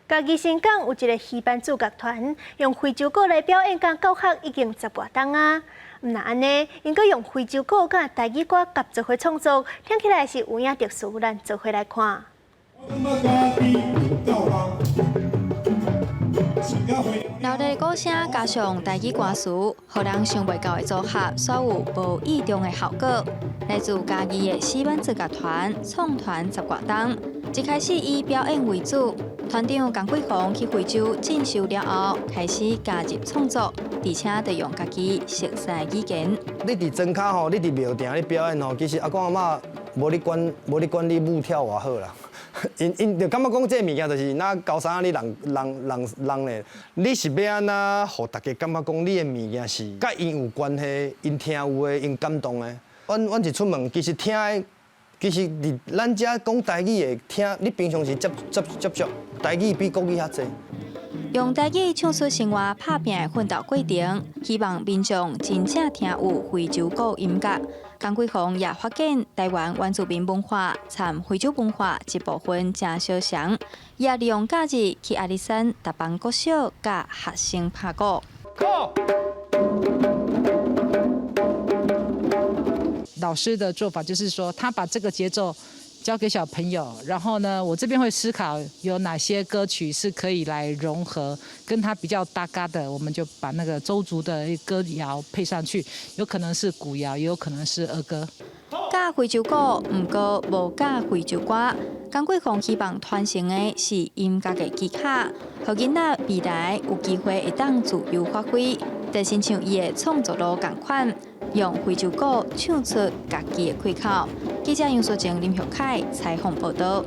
嘉义新港有一个戏班主角团，用非洲鼓来表演甲教学已经10多档啊。毋但安尼，因阁用非洲鼓甲台语歌合作伙创作，听起来是有影特殊，咱做伙来看。 热烈鼓声加上台语歌词，互人想袂到的组合，所有无意中的效果。来自嘉义的戏班主角团创团10多档，一开始以表演为主，团长江贵宏去非洲进修了后，开始加入创作，而且着用家己熟悉的语言。你伫庄脚吼，你伫庙埕你表演吼，其实阿公阿嬷无你管你舞跳偌好啦。 因就感觉讲，这物件就是那高山你人咧，你是要安那，互大家感觉讲，你的物件是甲因有关系，因听有诶，因感动诶。阮一出门，其实听诶，其实伫咱遮讲台语诶，听你平常是接触台语比国语较济。用台语唱出生活打拼的奋斗过程，希望民众真正听有非洲鼓音乐。江贵宏也发现台湾原住民文化参非洲文化一部分真相像，也利用假日去阿里山搭帮国小甲学生拍鼓。老师的做法就是说，他把这个节奏交给小朋友，然后呢，我这边会思考有哪些歌曲是可以来融合，跟他比较搭嘎的，我们就把那个周族的歌谣配上去，有可能是古谣，也有可能是儿歌。教非洲鼓，毋过无教非洲歌。江贵宏希望传承的是音乐的技巧，互囡仔未来有机会会当自由发挥，就亲像伊的创作路同款，用非洲鼓唱出家己的开口。记者杨淑静、林玉凯采访报道。